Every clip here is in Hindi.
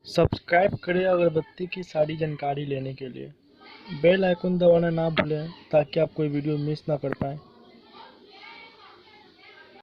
सब्सक्राइब करें अगरबत्ती की सारी जानकारी लेने के लिए। बेल आइकन दबाना ना भूलें ताकि आप कोई वीडियो मिस ना कर पाएँ।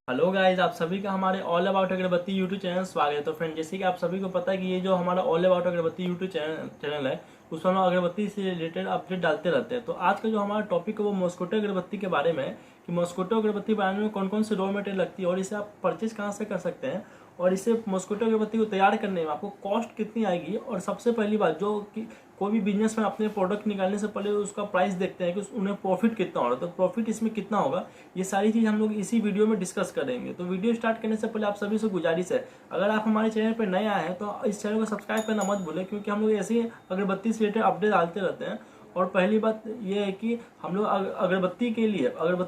हेलो गाइस, आप सभी का हमारे ऑल अबाउट अगरबत्ती यूट्यूब चैनल स्वागत है। तो फ्रेंड, जैसे कि आप सभी को पता है कि ये जो हमारा ऑल अबाउट अगरबत्ती यूट्यूब चैनल है, उसमें हम अगरबत्ती से रिलेटेड अपडेट डालते रहते हैं। तो आज का जो हमारा टॉपिक है वो मॉस्किटो अगरबत्ती के बारे में है कि मॉस्किटो अगरबत्ती बनाने में कौन कौन से रॉ मटेरियल लगती है और इसे आप परचेज कहाँ से कर सकते हैं, और इसे मॉस्किटो अगरबत्ती को तैयार करने में आपको कॉस्ट कितनी आएगी। और सबसे पहली बात जो कि कोई भी बिजनेस में अपने प्रोडक्ट निकालने से पहले उसका प्राइस देखते हैं कि उन्हें प्रॉफिट कितना हो रहा है, तो प्रॉफिट इसमें कितना होगा, ये सारी चीज़ हम लोग इसी वीडियो में डिस्कस करेंगे। तो वीडियो स्टार्ट करने से पहले आप सभी से गुजारिश है, अगर आप हमारे चैनल पर नए आए हैं तो इस चैनल को सब्सक्राइब करना मत भूलें, क्योंकि हम लोग ऐसे ही अगरबत्ती से रिलेटेड अपडेट डालते रहते हैं। और पहली बात ये है कि हम लोग अगरबत्ती के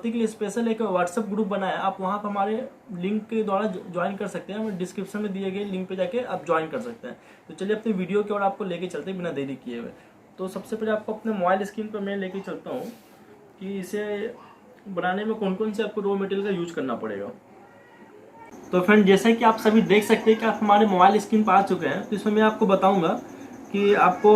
लिए स्पेशल एक व्हाट्सएप ग्रुप बनाया है। आप वहाँ पर हमारे लिंक के द्वारा ज्वाइन कर सकते हैं, हमें डिस्क्रिप्शन में दिए गए लिंक पे जाके आप ज्वाइन कर सकते हैं। तो चलिए अपने वीडियो की ओर आपको लेके चलते हैं बिना देरी किए हुए। तो सबसे पहले आपको अपने मोबाइल स्क्रीन पर मैं लेके चलता हूँ कि इसे बनाने में कौन कौन से आपको रॉ मटेरियल का यूज करना पड़ेगा। तो फ्रेंड, जैसे कि आप सभी देख सकते हैं कि आप हमारे मोबाइल स्क्रीन पर आ चुके हैं, तो इसमें मैं आपको बताऊंगा कि आपको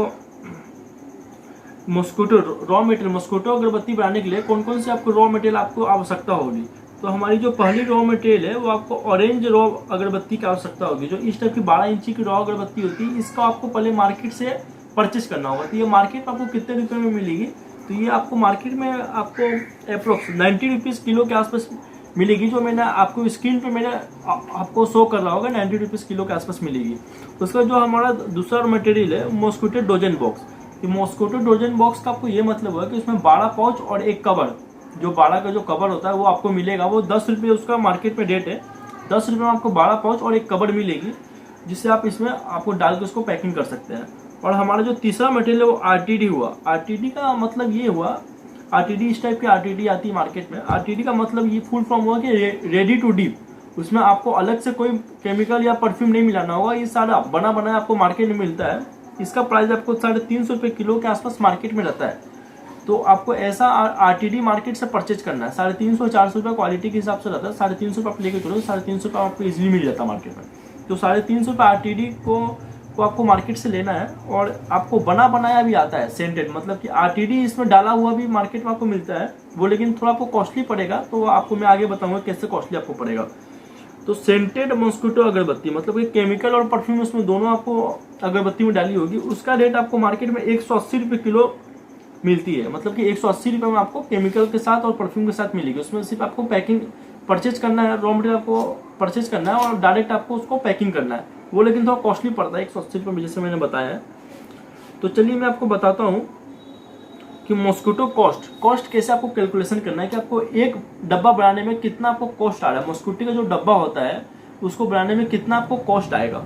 मॉस्किटो अगरबत्ती बनाने के लिए कौन कौन से आपको रॉ मटेरियल आपको आवश्यकता होगी। तो हमारी जो पहली रॉ मटेरियल है वो आपको ऑरेंज रॉ अगरबत्ती की आवश्यकता होगी। जो इस टाइप की 12 इंची की रॉ अगरबत्ती होती है, इसका आपको पहले मार्केट से परचेस करना होगा। तो ये मार्केट में आपको कितने रुपए में मिलेगी, तो ये आपको मार्केट में आपको अप्रोक्स 90 रुपीज़ किलो के आसपास मिलेगी। जो मैंने आपको स्क्रीन पे मैंने आपको शो कर रहा होगा 90 रुपीज़ किलो के आसपास मिलेगी। उसका जो हमारा दूसरा मटेरियल है मॉस्किटो डोजन बॉक्स। कि मॉस्किटो डोजन बॉक्स का आपको ये मतलब है कि उसमें 12 पाउच और एक कवर, जो 12 का जो कवर होता है वो आपको मिलेगा। वो 10 रुपये उसका मार्केट में रेट है। 10 रुपये में आपको 12 पाउच और एक कवर मिलेगी, जिससे आप इसमें आपको डाल के उसको पैकिंग कर सकते हैं। और हमारा जो तीसरा मटेरियल है वो आरटीडी हुआ। आरटीडी का मतलब ये हुआ, आरटीडी इस टाइप की आरटीडी आती है मार्केट में। आरटीडी का मतलब ये फुल फॉर्म हुआ कि रेडी टू डीप। उसमें आपको अलग से कोई केमिकल या परफ्यूम नहीं मिलाना होगा, ये सारा बना बनाया आपको मार्केट में मिलता है। इसका प्राइस आपको 350 रुपये किलो के आसपास मार्केट में रहता है। तो आपको ऐसा आरटीडी मार्केट से परचेज करना है। 350-400 रुपये क्वालिटी के हिसाब से रहता है। 350 रुपये आप लेके चलो, 350 रुपये आपको इजीली मिल जाता है मार्केट में। तो 350 रुपये आरटीडी को आपको मार्केट से लेना है। और आपको बना बनाया भी आता है सेंटेड, मतलब कि आरटीडी इसमें डाला हुआ भी मार्केट में आपको मिलता है वो, लेकिन थोड़ा आपको कॉस्टली पड़ेगा। तो आपको मैं आगे बताऊंगा कैसे कॉस्टली आपको पड़ेगा। तो सेंटेड मॉस्किटो अगरबत्ती मतलब कि केमिकल और परफ्यूम उसमें दोनों आपको अगरबत्ती में डाली होगी, उसका रेट आपको मार्केट में 180 रुपये किलो मिलती है। मतलब कि 180 रुपये में आपको केमिकल के साथ और परफ्यूम के साथ मिलेगी। उसमें सिर्फ आपको पैकिंग परचेज करना है, रॉ मटेरियल आपको परचेज करना है और डायरेक्ट आपको उसको पैकिंग करना है। वो लेकिन थोड़ा कॉस्टली पड़ता है 180 रुपये में, जैसे मैंने बताया है। तो चलिए मैं आपको बताता हूँ कि मॉस्किटो कॉस्ट कैसे आपको कैलकुलेशन करना है, कि आपको एक डब्बा बनाने में कितना आपको कॉस्ट आ रहा है। मॉस्किटो का जो डब्बा होता है उसको बनाने में कितना आपको कॉस्ट आएगा।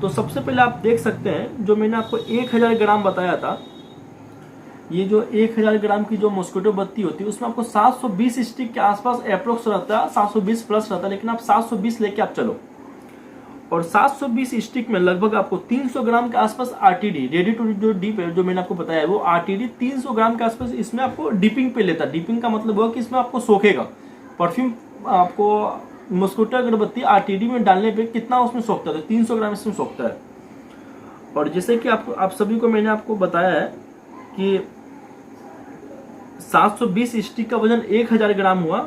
तो सबसे पहले आप देख सकते हैं, जो मैंने आपको 1000 ग्राम बताया था, ये जो 1000 ग्राम की जो मॉस्किटो बत्ती होती है उसमें आपको 720 स्टिक के आसपास अप्रोक्स रहता है, 720 प्लस रहता है, लेकिन आप 720 लेके आप चलो। और 720 स्टिक में लगभग आपको 300 ग्राम के आसपास आरटीडी रेडी टू जो डीप है, जो मैंने आपको बताया है, वो आरटीडी 300 ग्राम के आसपास इसमें आपको डिपिंग पे लेता है। डिपिंग का मतलब हुआ कि इसमें आपको सोखेगा परफ्यूम। आपको मॉस्किटो अगरबत्ती आरटीडी में डालने पे कितना उसमें सोखता है, 300 ग्राम इसमें सोखता है। और जैसे कि आप सभी को मैंने आपको बताया है कि 720 स्टिक का वजन 1000 ग्राम हुआ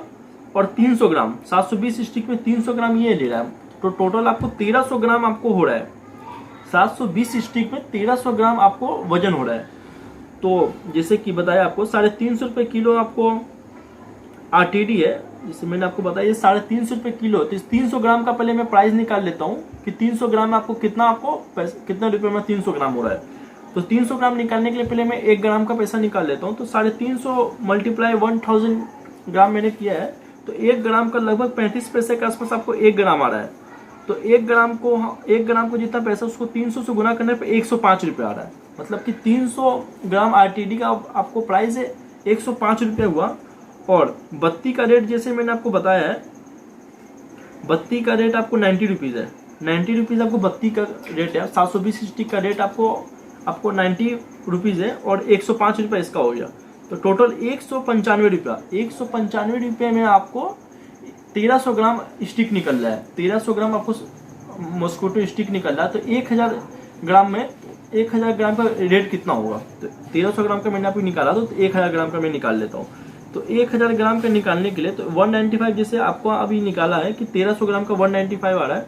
और 300 ग्राम, 720 स्टिक में 300 ग्राम ये ले रहा है, तो टोटल आपको 1300 ग्राम आपको हो रहा है। 720 स्टिक में 1300 ग्राम आपको वजन हो रहा है। तो जैसे कि बताया आपको 350 रुपये किलो आपको आरटीडी है, जैसे मैंने आपको बताया ये 350 रुपये किलो। तो इस 300 ग्राम का पहले मैं प्राइस निकाल लेता हूँ कि 300 ग्राम में आपको कितना रुपये में 300 ग्राम हो रहा है। तो 300 ग्राम निकालने के लिए पहले मैं 1 ग्राम का पैसा निकाल लेता हूँ। तो 350 मल्टीप्लाई 1000 ग्राम मैंने किया है, तो 1 ग्राम का लगभग 35 पैसे के आसपास आपको 1 ग्राम आ रहा है। तो 1 ग्राम को जितना पैसा उसको 300 से गुना करने पे 105 रुपये आ रहा है। मतलब कि 300 ग्राम आरटीडी का आपको प्राइस है 105 रुपये हुआ। और बत्ती का रेट जैसे मैंने आपको बताया है, बत्ती का रेट आपको 90 रुपीज़ है। 90 रुपीज़ आपको बत्ती का रेट है। 720 स्टिक का रेट आपको 90 रुपीज़ है और 105 रुपये इसका हो गया। तो टोटल 195 रुपया। 195 रुपये में आपको 1300 ग्राम स्टिक निकल रहा है। 1300 ग्राम आपको मॉस्किटो स्टिक निकल रहा है। तो ग्राम में 1000 ग्राम का रेट कितना होगा। तो 1300 ग्राम का मैंने आपको निकाला, तो 1000 ग्राम का मैं निकाल लेता हूँ। तो 1000 ग्राम का निकालने के लिए तो 195 जैसे आपको अभी निकाला है कि 1300 ग्राम का 195 आ रहा है,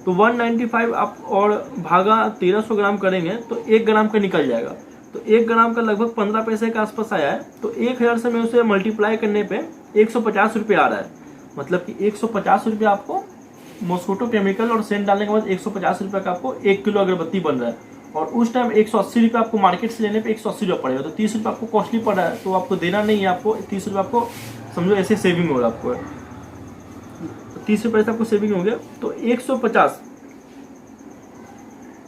तो 195 आप और भागा 1300 ग्राम करेंगे तो 1 ग्राम का निकल जाएगा। तो 1 ग्राम का लगभग 15 पैसे के आसपास आया है। तो 1000 से मैं उसे मल्टीप्लाई करने पे 150 रुपये आ रहा है। मतलब कि 150 रुपये आपको मॉस्किटो केमिकल और सेंट डालने के बाद 150 रुपये का आपको 1 किलो अगरबत्ती बन रहा है। और उस टाइम 180 रुपये आपको मार्केट से लेने पे 180 रुपये पड़ेगा। तो 30 रुपये आपको कॉस्टली पड़ रहा है, तो आपको देना नहीं है। आपको 30 रुपये आपको समझो ऐसे सेविंग हो रहा है आपको। 30 रुपये से आपको सेविंग हो गया। तो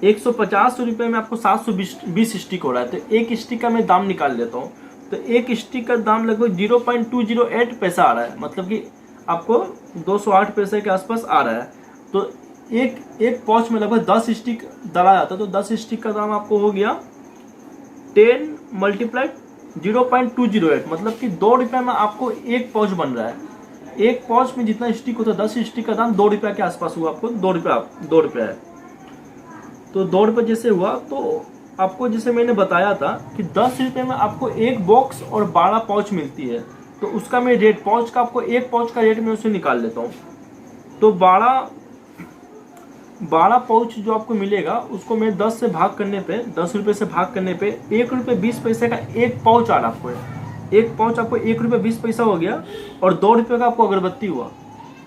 150 रुपये में आपको 720 स्टिक हो रहा है। तो एक स्टिक का मैं दाम निकाल लेता हूँ। तो एक स्टिक का दाम लगभग 0.208 पैसा आ रहा है। मतलब कि आपको 208 पैसे के आसपास आ रहा है। तो एक पाउच में लगभग 10 स्टिक डाला जाता है। तो 10 स्टिक का दाम आपको हो गया 10 × 0.208, मतलब कि 2 रुपये में आपको एक पाउच बन रहा है। एक पाउच में जितना स्टिक होता है 10 स्टिक का दाम 2 रुपये के आसपास हुआ। आपको 2 रुपये है। तो 2 रुपये जैसे हुआ तो आपको जैसे मैंने बताया था कि 10 रुपये में आपको एक बॉक्स और 12 पाउच मिलती है। तो उसका मैं रेट पाउच का आपको एक पाउच का रेट मैं उसे निकाल लेता हूँ। तो 12 पाउच जो आपको मिलेगा उसको मैं 10 से भाग करने पे 10 रुपये से भाग करने पे 1 रुपये 20 पैसे का एक पाउच आ रहा आपको। एक पाउच आपको 1 रुपये 20 पैसा हो गया और 2 रुपये का आपको अगरबत्ती हुआ।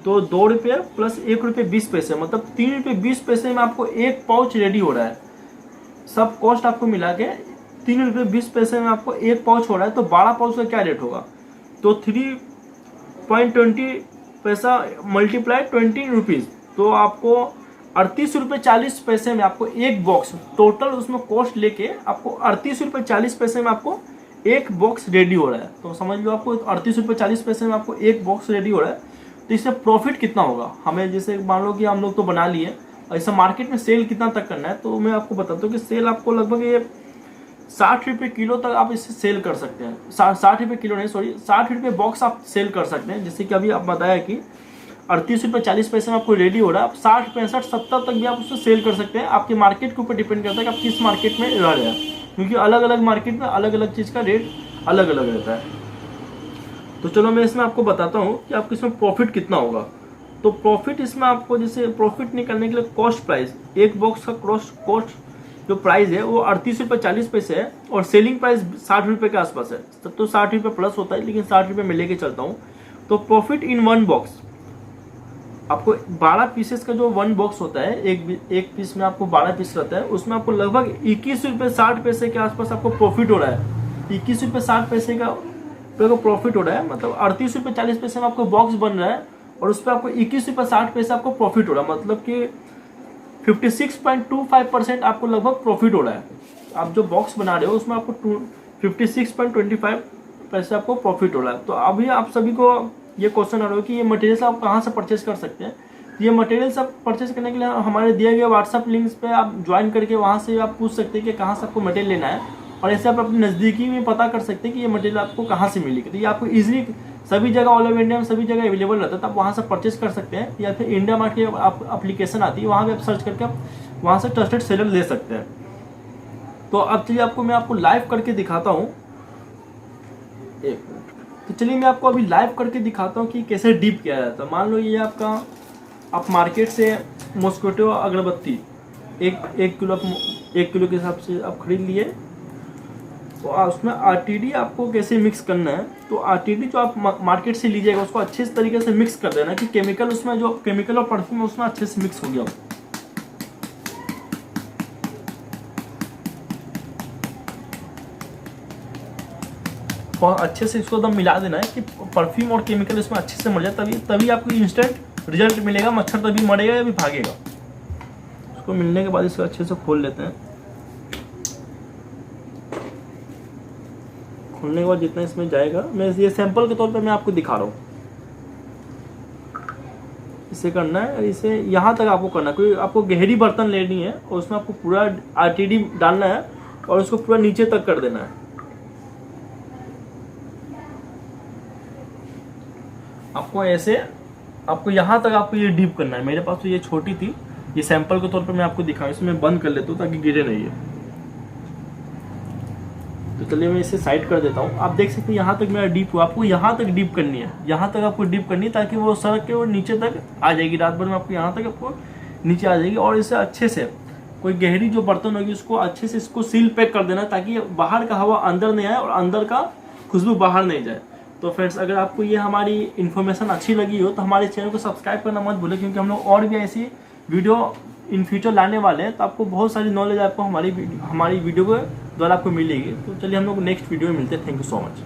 तो 2 रुपये प्लस 1 रुपये 20 पैसे, मतलब 3 रुपये 20 पैसे में आपको एक पाउच रेडी हो रहा है। सब कॉस्ट आपको मिला के 3 रुपये 20 पैसे में आपको एक पाउच हो रहा है। तो 12 पाउच का क्या रेट होगा। तो 3.20 पैसा मल्टीप्लाई 20 रुपीज़, तो आपको 38 रुपये 40 पैसे में आपको एक बॉक्स, टोटल उसमें कॉस्ट लेके आपको 38 रुपये 40 पैसे में आपको एक बॉक्स रेडी हो रहा है। तो समझ लो आपको 38 रुपये 40 पैसे में आपको एक बॉक्स रेडी हो रहा है। तो इससे प्रॉफिट कितना होगा हमें। जैसे मान लो कि हम लोग तो बना लिए, ऐसा मार्केट में सेल कितना तक करना है। तो मैं आपको बताता हूँ कि सेल आपको लगभग ये 60 रुपये किलो तक आप इसे सेल कर सकते हैं। 60 रुपये किलो नहीं, सॉरी 60 रुपये बॉक्स आप सेल कर सकते हैं। जैसे कि अभी आप बताया कि 38 रुपये 40 पैसे में आपको रेडी हो रहा है। आप 60, 65, 70 तक भी आप उससे सेल कर सकते हैं। आपके मार्केट के ऊपर डिपेंड करता है कि आप किस मार्केट में रह रहे हैं, क्योंकि अलग अलग मार्केट में अलग अलग चीज़ का रेट अलग अलग रहता है। तो चलो मैं इसमें आपको बताता हूँ कि आपको इसमें प्रॉफिट कितना होगा। तो प्रॉफिट इसमें आपको जैसे प्रॉफिट निकालने के लिए कॉस्ट प्राइस, एक बॉक्स का कॉस्ट जो प्राइस है वो 38 रुपये 40 पैसे है और सेलिंग प्राइस 60 रुपये के आसपास है। तब तो 60 रुपये प्लस होता है, लेकिन 60 रुपये में लेके चलता हूँ। तो प्रॉफिट इन वन बॉक्स आपको 12 पीसेस का जो वन बॉक्स होता है, एक पीस में आपको 12 पीस रहता है, उसमें आपको लगभग 21 रुपये 60 पैसे के आसपास आपको प्रॉफिट हो रहा है। 21 रुपये 60 पैसे का प्रॉफिट हो रहा है। मतलब 38 रुपये 40 पैसे में आपको बॉक्स बन रहा है और उस पर आपको 21 रुपये 60 पैसे आपको प्रॉफिट हो रहा है। मतलब कि 56.25% आपको लगभग प्रॉफिट हो रहा है। आप जो बॉक्स बना रहे हो उसमें आपको 56.25 पैसे आपको प्रॉफिट हो रहा है। तो अभी आप सभी को ये क्वेश्चन आ रहा है कि ये मटेरियल्स आप कहाँ से परचेस कर सकते हैं। ये मटेरियल्स आप परचेस करने के लिए हमारे दिए गए व्हाट्सअप लिंक्स पे आप ज्वाइन करके वहाँ से आप पूछ सकते हैं कि कहाँ से आपको मटेरियल लेना है, और ऐसे आप अपने नज़दीकी में पता कर सकते हैं कि ये मटेरियल आपको कहाँ से मिलेगी। तो ये आपको ईजिली सभी जगह ऑल ओवर इंडिया में सभी जगह अवेलेबल रहता है। तो आप वहाँ से परचेस कर सकते हैं, या फिर इंडिया मार्ट की एप्लीकेशन आती है, वहाँ भी आप सर्च करके आप वहाँ से ट्रस्टेड सेलर ले सकते हैं। तो अब चलिए मैं आपको लाइव करके दिखाता हूँ। एक मिनट। तो चलिए मैं आपको अभी लाइव करके दिखाता हूँ कि कैसे डीप किया जाता है। मान लो ये आपका आप मार्केट से मॉस्किटो अगरबत्ती एक किलो के हिसाब से आप खरीद लिए। तो उसमें आरटीडी आपको कैसे मिक्स करना है। तो आरटीडी जो आप मार्केट से लीजिएगा उसको अच्छे से तरीके से मिक्स कर देना कि केमिकल उसमें जो केमिकल और परफ्यूम है उसमें अच्छे से मिक्स हो गया हो। और अच्छे से इसको एकदम मिला देना है कि परफ्यूम और केमिकल इसमें अच्छे से मिल जाए, तभी आपको इंस्टेंट रिजल्ट मिलेगा। मच्छर तभी मरेगा या भी भागेगा। इसको मिलने के बाद इसको अच्छे से खोल लेते हैं। खोलने के बाद जितना इसमें जाएगा, मैं ये सैंपल के तौर पे मैं आपको दिखा रहा हूँ। इसे करना है और इसे यहाँ तक आपको करना है। कोई आपको गहरी बर्तन लेनी है और उसमें आपको पूरा आरटीडी डालना है और उसको पूरा नीचे तक कर देना है। आपको ऐसे आपको यहाँ तक आपको ये डीप करना है। मेरे पास तो ये छोटी थी, ये सैंपल के तौर पर मैं आपको दिखाऊँ, इसमें बंद कर लेता हूँ ताकि गिरे नहीं है। तो चलिए मैं इसे साइड कर देता हूँ। आप देख सकते हैं यहाँ तक मेरा डीप हुआ, आपको यहाँ तक डीप करनी है, यहाँ तक आपको डीप करनी है ताकि वो सड़क के और नीचे तक आ जाएगी। रात भर में आपको यहाँ तक आपको नीचे आ जाएगी। और इसे अच्छे से कोई गहरी जो बर्तन होगी उसको अच्छे से इसको सील पैक कर देना ताकि बाहर का हवा अंदर नहीं आए और अंदर का खुशबू बाहर नहीं जाए। तो फ्रेंड्स, अगर आपको ये हमारी इन्फॉर्मेशन अच्छी लगी हो तो हमारे चैनल को सब्सक्राइब करना मत भूलें, क्योंकि हम लोग और भी ऐसी वीडियो इन फ्यूचर लाने वाले हैं। तो आपको बहुत सारी नॉलेज आपको हमारी वीडियो के द्वारा आपको मिलेगी। तो चलिए हम लोग नेक्स्ट वीडियो में मिलते हैं। Thank you so much.